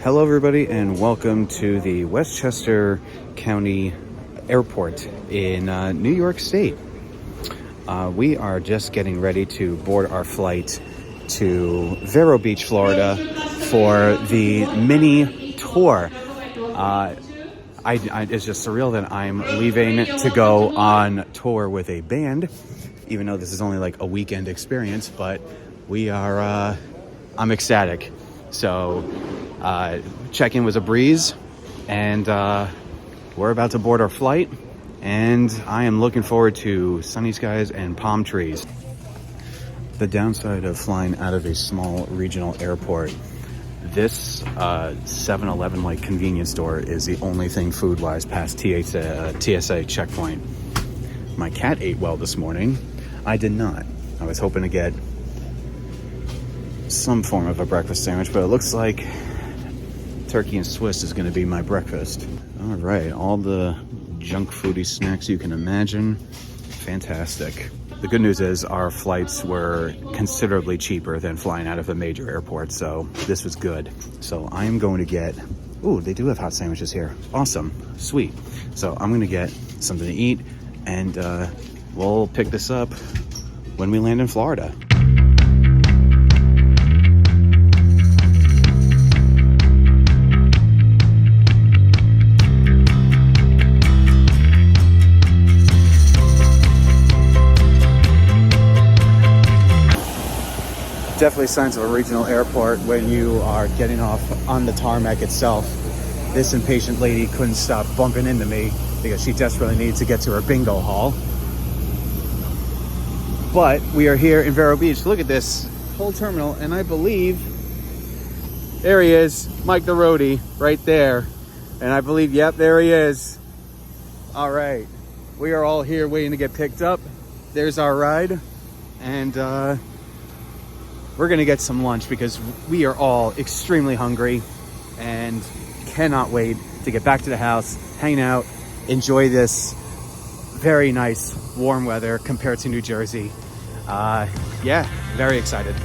Hello everybody and welcome to the Westchester County Airport in New York State. We are just getting ready to board our flight to Vero Beach, Florida for the mini tour. It's just surreal that I'm leaving to go on tour with a band, even though this is only like a weekend experience, but we are, I'm ecstatic. So check-in was a breeze, and we're about to board our flight, and I am looking forward to sunny skies and palm trees. The downside of flying out of a small regional airport, this 7-Eleven like convenience store is the only thing food-wise past TSA checkpoint. My cat ate well this morning. I did not. I was hoping to get some form of a breakfast sandwich, but it looks like turkey and Swiss is going to be my breakfast. All right, all the junk foodie snacks you can imagine. Fantastic. The good news is our flights were considerably cheaper than flying out of a major airport, so this was good. So I am going to get, ooh, they do have hot sandwiches here. Awesome, sweet. So I'm going to get something to eat, and we'll pick this up when we land in Florida. Definitely signs of a regional airport when you are getting off on the tarmac itself. This impatient lady couldn't stop bumping into me because she desperately needed to get to her bingo hall. But we are here in Vero Beach. Look at this whole terminal, and I believe there he is, Mike the roadie, right there. And I believe, yep, there he is. All right, we are all here waiting to get picked up. There's our ride, and we're gonna get some lunch because we are all extremely hungry and cannot wait to get back to the house, hang out, enjoy this very nice warm weather compared to New Jersey. Yeah, very excited.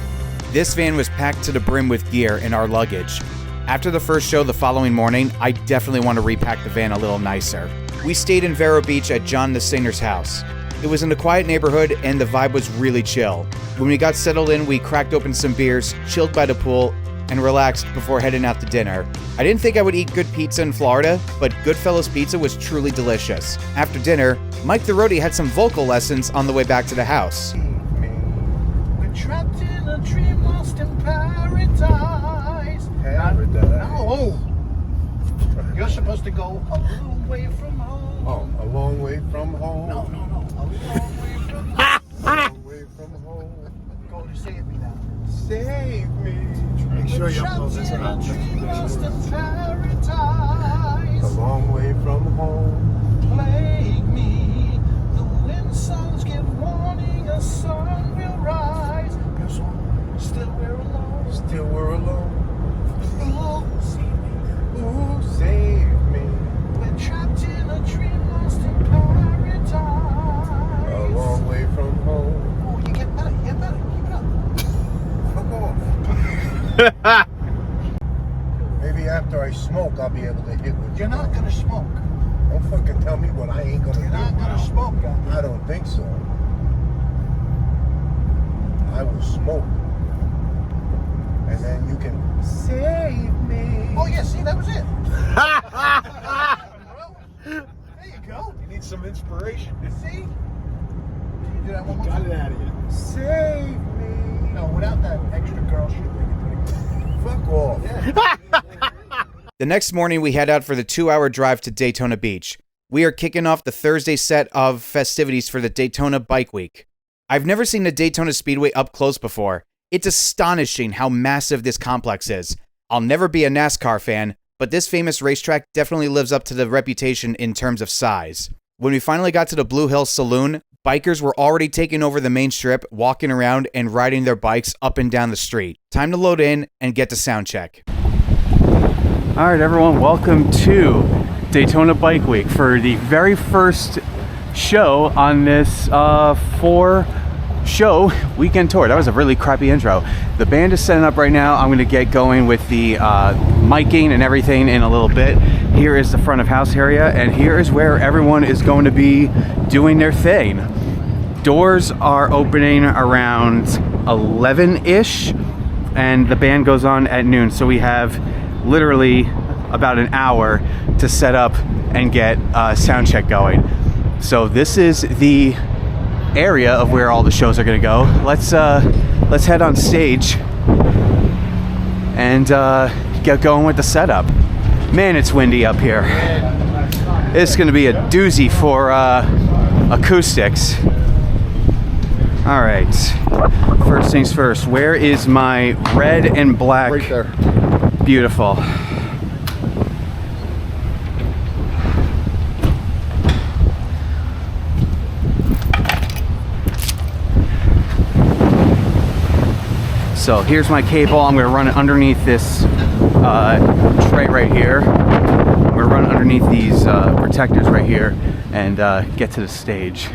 This van was packed to the brim with gear and our luggage. After the first show the following morning, I definitely want to repack the van a little nicer. We stayed in Vero Beach at John the Singer's house. It was in a quiet neighborhood and the vibe was really chill. When we got settled in, we cracked open some beers, chilled by the pool, and relaxed before heading out to dinner. I didn't think I would eat good pizza in Florida, but Goodfellas pizza was truly delicious. After dinner, Mike the roadie had some vocal lessons on the way back to the house. We're trapped in a dream lost in paradise. No. You're supposed to go a long way from home. Oh, a long way from home. No. A long way from home. A long way from home. Go to save me now. Save me. Make sure you upload this one. Lost in paradise. A long way from home. Plague me. The wind songs give warning. A sun will rise. Your song, still we're alone. Still we're alone. Ooh, save me. Ooh, save me. We're trapped in a dream lost in paradise. A long way from home. Oh, you get better. Keep it up. Fuck off. Maybe after I smoke, I'll be able to hit what You're not gonna smoke. Don't fucking tell me what I ain't gonna do. You're not gonna smoke, guy. I don't think so. I will smoke. And then you can save me. Oh yeah, see, that was it. There you go. You need some inspiration. See? Can you do that one more Got time? it out of you. Save me. No, without that extra girl shit that you're putting. Fuck off. Yeah. The next morning, we head out for the 2-hour drive to Daytona Beach. We are kicking off the Thursday set of festivities for the Daytona Bike Week. I've never seen the Daytona Speedway up close before. It's astonishing how massive this complex is. I'll never be a NASCAR fan, but this famous racetrack definitely lives up to the reputation in terms of size. When we finally got to the Blue Hill Saloon, bikers were already taking over the main strip, walking around and riding their bikes up and down the street. Time to load in and get to sound check. All right, everyone, welcome to Daytona Bike Week for the very first show on this 4 show weekend tour. That was a really crappy intro. The band is setting up right now. I'm gonna get going with the miking and everything in a little bit. Here is the front of house area, and here is where everyone is going to be doing their thing. Doors are opening around 11-ish, and the band goes on at noon. So we have literally about an hour to set up and get sound check going. So this is the area of where all the shows are going to go. Let's head on stage and get going with the setup. Man, it's windy up here. It's going to be a doozy for acoustics. All right. First things first. Where is my red and black? Right there. Beautiful. So here's my cable. I'm going to run it underneath this tray right here. I'm going to run underneath these protectors right here and get to the stage.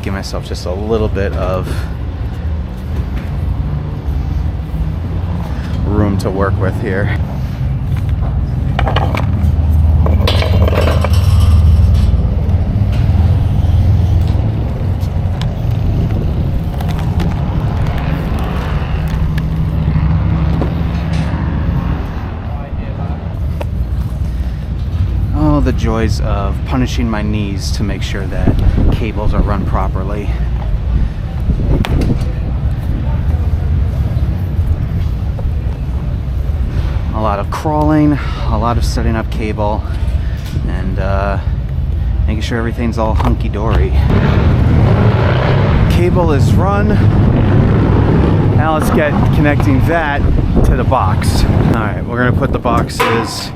Give myself just a little bit of room to work with here. Oh, the joys of punishing my knees to make sure that cables are run properly. A lot of crawling, a lot of setting up cable, and making sure everything's all hunky-dory. Cable is run. Now let's get connecting that to the box. All right, we're gonna put the boxes.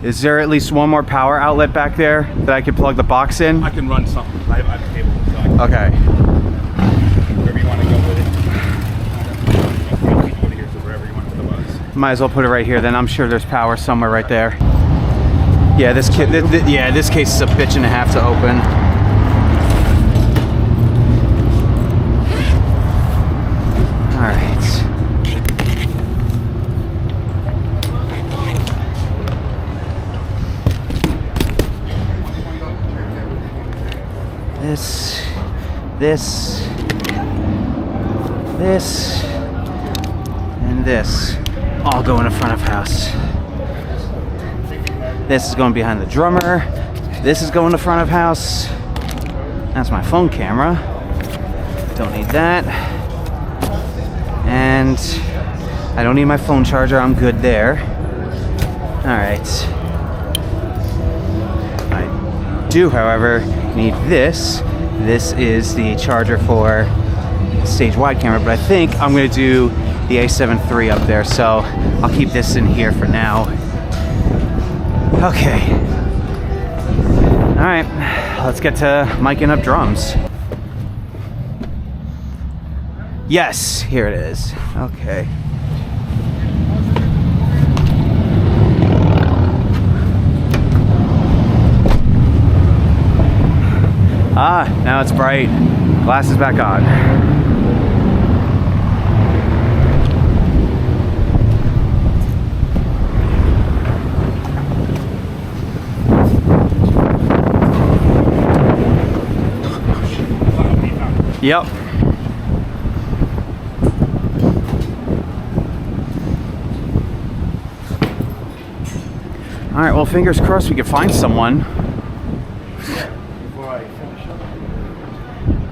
Is there at least one more power outlet back there that I can plug the box in? I can run something. I have a cable. So I can Okay. wherever you want to go with it. Put it here, so wherever you want to put the box. Might as well put it right here then. I'm sure there's power somewhere right there. Yeah, this this case is a bitch and a half to open. All right. This, and this all go in the front of house. This is going behind the drummer. This is going to front of house. That's my phone camera. Don't need that. And I don't need my phone charger. I'm good there. All right. I do, however, need this. This is the charger for stage wide camera, but I think I'm going to do the A7RV up there, so I'll keep this in here for now. Okay. All right, let's get to miking up drums. Yes, here it is. Okay. Ah, now it's bright. Glass is back on. Yep. All right, well, fingers crossed we can find someone.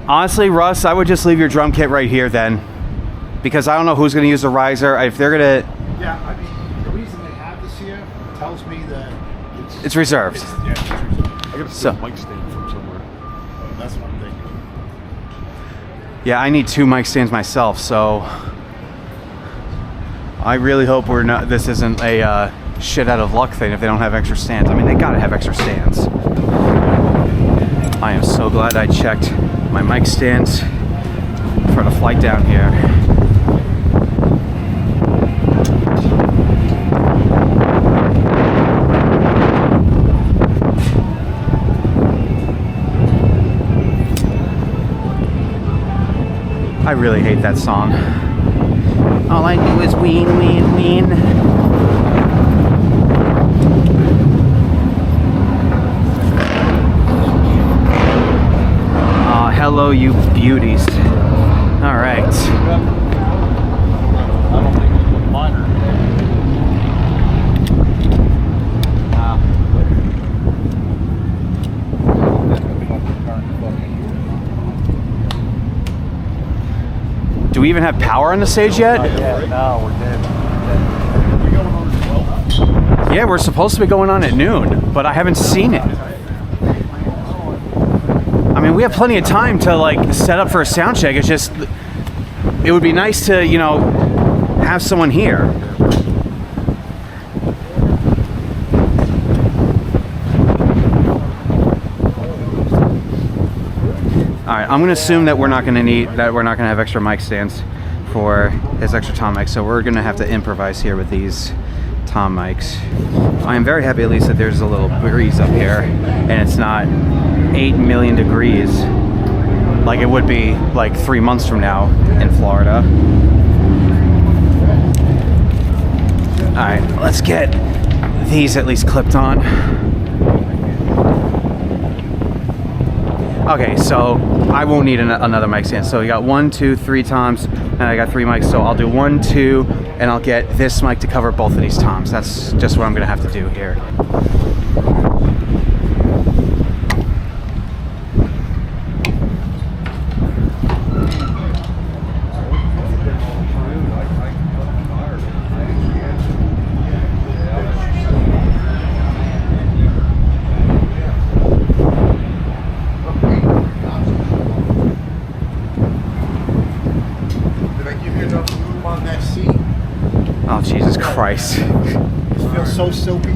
Honestly, Russ, I would just leave your drum kit right here then, because I don't know who's going to use the riser. If they're going to... Yeah, I mean, the reason they have this here tells me that It's reserved. Yeah, it's reserved. I got to So- steal a mic stand from somewhere. that's what I'm thinking. Yeah, I need 2 mic stands myself, so I really hope this isn't a shit out of luck thing if they don't have extra stands. I mean, they gotta have extra stands. I am so glad I checked my mic stands for the flight down here. I really hate that song. All I do is ween, ween, ween. Oh, hello, you beauties. All right. I don't think it's a minor. Do we even have power on the stage yet? Yeah, no, we're dead. Yeah, we're supposed to be going on at noon, but I haven't seen it. I mean, we have plenty of time to like set up for a sound check. It's just, it would be nice to, you know, have someone here. All right, I'm gonna assume that we're not gonna have extra mic stands for his extra tom mic, so we're gonna have to improvise here with these tom mics. I am very happy at least that there's a little breeze up here and it's not 8 million degrees like it would be like 3 months from now in Florida. All right, let's get these at least clipped on. Okay, so I won't need another mic stand. So we got 1, 2, 3 toms, and I got 3 mics. So I'll do 1, 2, and I'll get this mic to cover both of these toms. That's just what I'm gonna have to do here. Oh, Jesus Christ. It feels so soapy.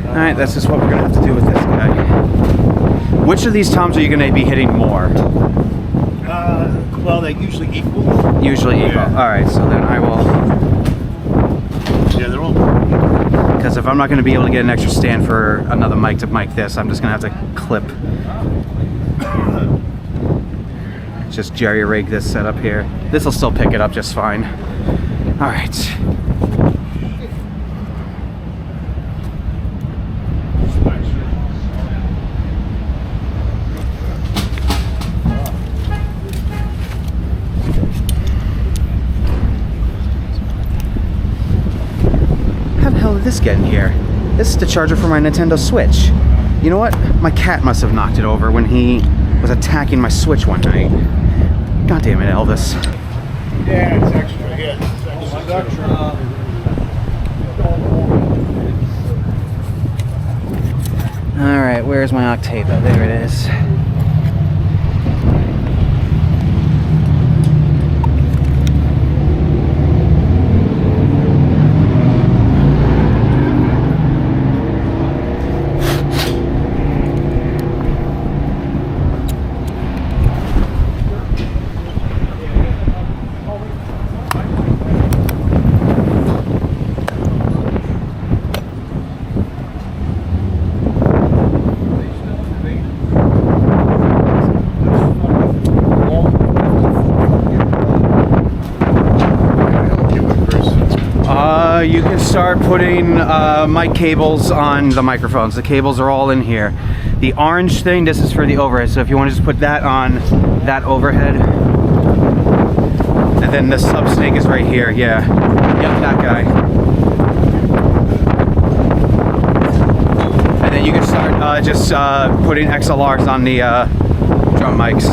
Alright, that's just what we're gonna have to do with this guy. Which of these toms are you gonna be hitting more? Well, they usually equal. Usually equal. Yeah. Alright, so then I will, Yeah, they're all. because if I'm not gonna be able to get an extra stand for another mic to mic this, I'm just gonna have to clip. Just jerry rig this setup here. This will still pick it up just fine. Alright. How the hell did this get in here? This is the charger for my Nintendo Switch. You know what? My cat must have knocked it over when he was attacking my Switch one night. God damn it, Elvis. Yeah, it's extra. Yeah, it's extra. Alright, where's my Octava? There it is. You can start putting mic cables on the microphones. The cables are all in here. The orange thing, this is for the overhead. So if you want to just put that on that overhead. And then the sub snake is right here. Yeah. Yep, that guy. And then you can start just putting XLRs on the drum mics.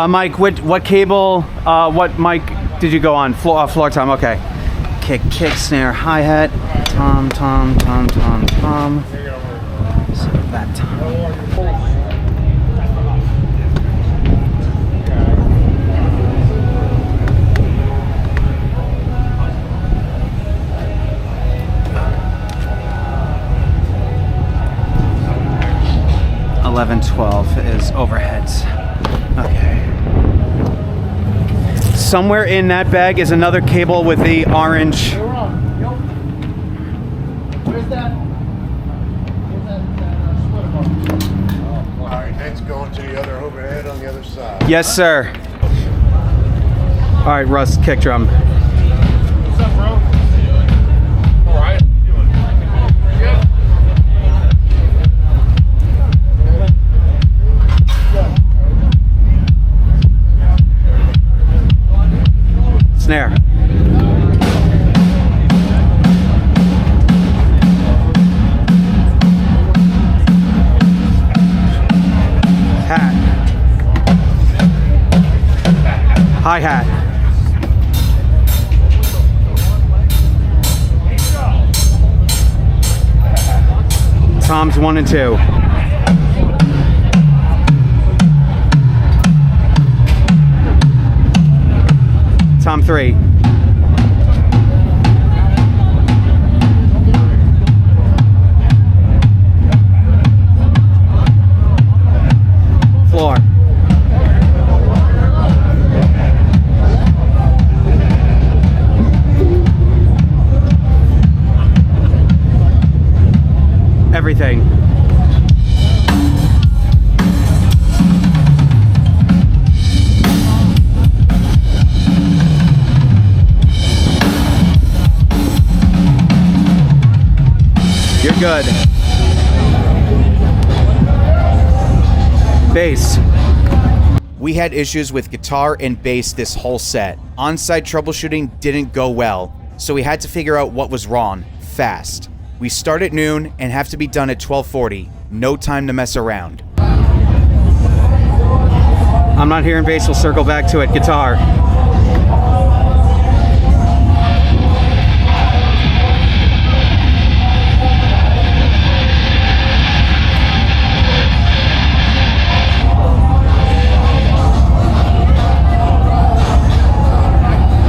Mike, what cable, what mic did you go on? Floor tom, okay. kick, snare, hi-hat, tom. So that tom. 1112 is overheads. Okay. Somewhere in that bag is another cable with the orange. Where's that? All right, next going to the other overhead on the other side. Yes, sir. All right, Russ, kick drum. What's up, bro? All right. Good. Snare. Hat. Hi-hat. Toms 1 and 2. Tom 3. Floor. Everything. You're good. Bass. We had issues with guitar and bass this whole set. On-site troubleshooting didn't go well, so we had to figure out what was wrong, fast. We start at noon and have to be done at 12:40. No time to mess around. I'm not hearing bass, we'll circle back to it. Guitar.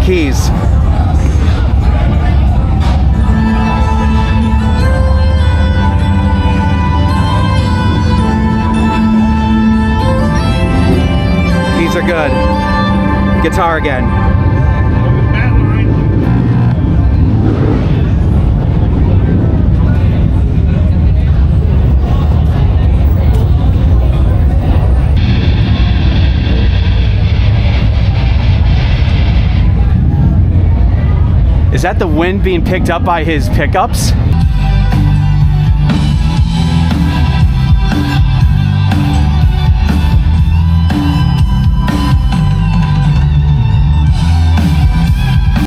Keys. Keys are good. Guitar again. Is that the wind being picked up by his pickups?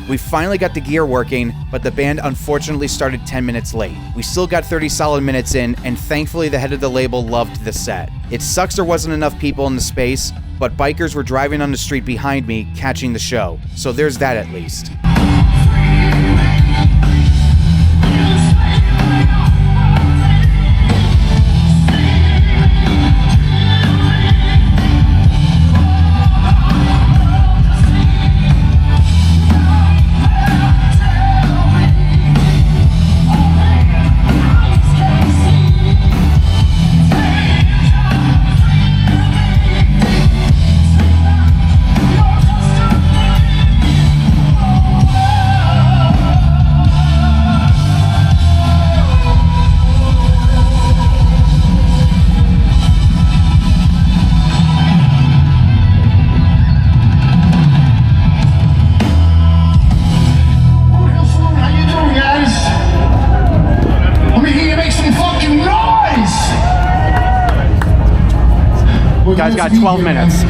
We finally got the gear working, but the band unfortunately started 10 minutes late. We still got 30 solid minutes in, and thankfully the head of the label loved the set. It sucks there wasn't enough people in the space, but bikers were driving on the street behind me, catching the show. So there's that at least. Guys got 12 minutes.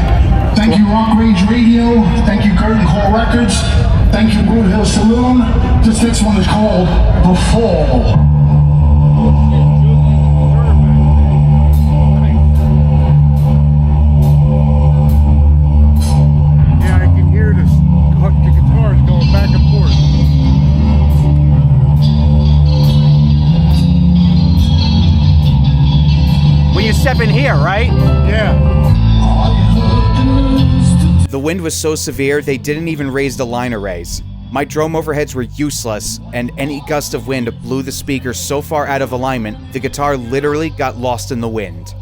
Thank you, Rock Rage Radio. Thank you, Curtain Call Records. Thank you, Brood Hill Saloon. This next one is called The Fall. Yeah, I can hear the guitars going back and forth. here, right? Yeah. The wind was so severe, they didn't even raise the line arrays. My drone overheads were useless, and any gust of wind blew the speaker so far out of alignment, the guitar literally got lost in the wind.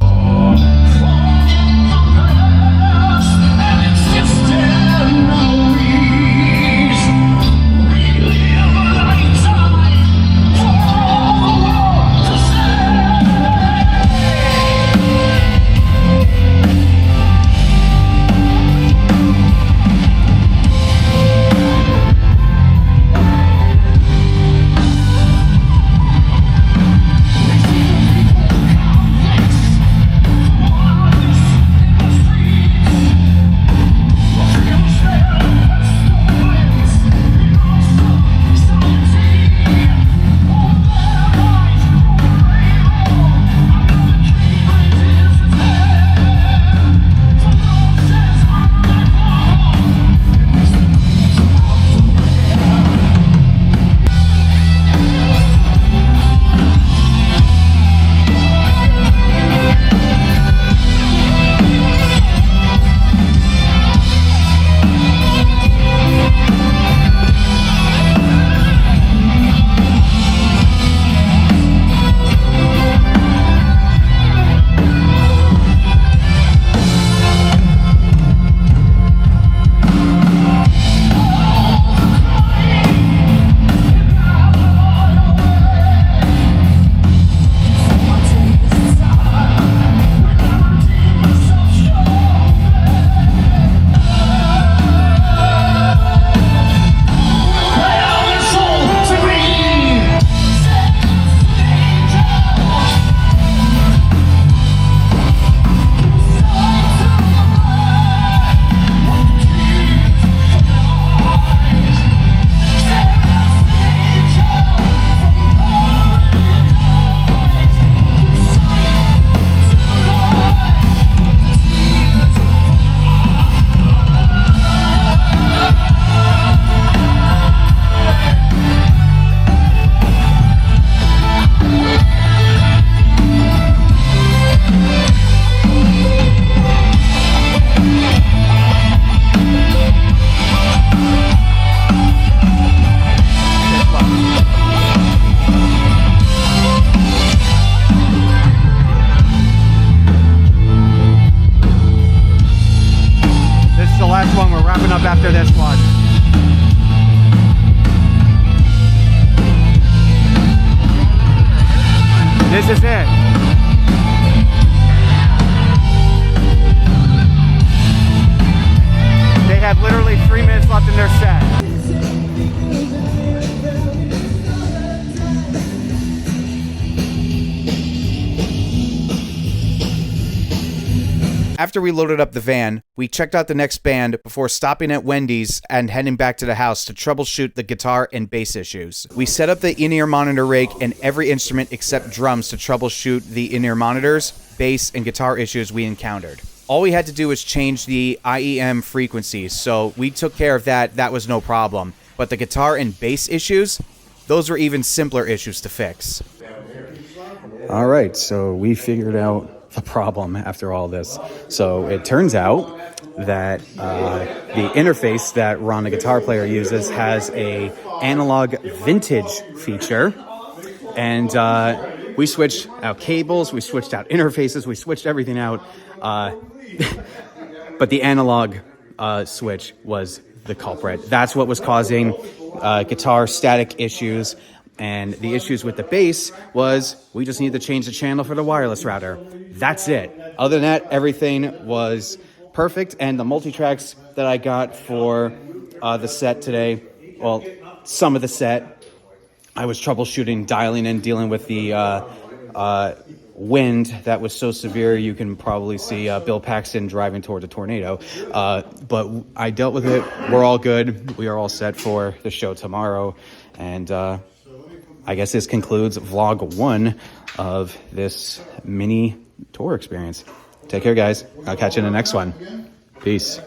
After this one. This is it. They have literally 3 minutes left in their set. After we loaded up the van, we checked out the next band before stopping at Wendy's and heading back to the house to troubleshoot the guitar and bass issues. We set up the in-ear monitor rig and every instrument except drums to troubleshoot the in-ear monitors, bass, and guitar issues we encountered. All we had to do was change the IEM frequencies, so we took care of that. That was no problem. But the guitar and bass issues, those were even simpler issues to fix. All right, so we figured out the problem after all this. So it turns out that the interface that Ron, the guitar player, uses has a analog vintage feature, and we switched out cables, we switched out interfaces, we switched everything out, but the analog switch was the culprit. That's what was causing guitar static issues. And the issues with the bass was we just needed to change the channel for the wireless router. That's it. Other than that, everything was perfect. And the multi-tracks that I got for the set today, well, some of the set, I was troubleshooting, dialing in, dealing with the wind that was so severe you can probably see Bill Paxton driving towards a tornado. But I dealt with it. We're all good. We are all set for the show tomorrow. And I guess this concludes vlog 1 of this mini tour experience. Take care, guys. I'll catch you in the next one. Peace.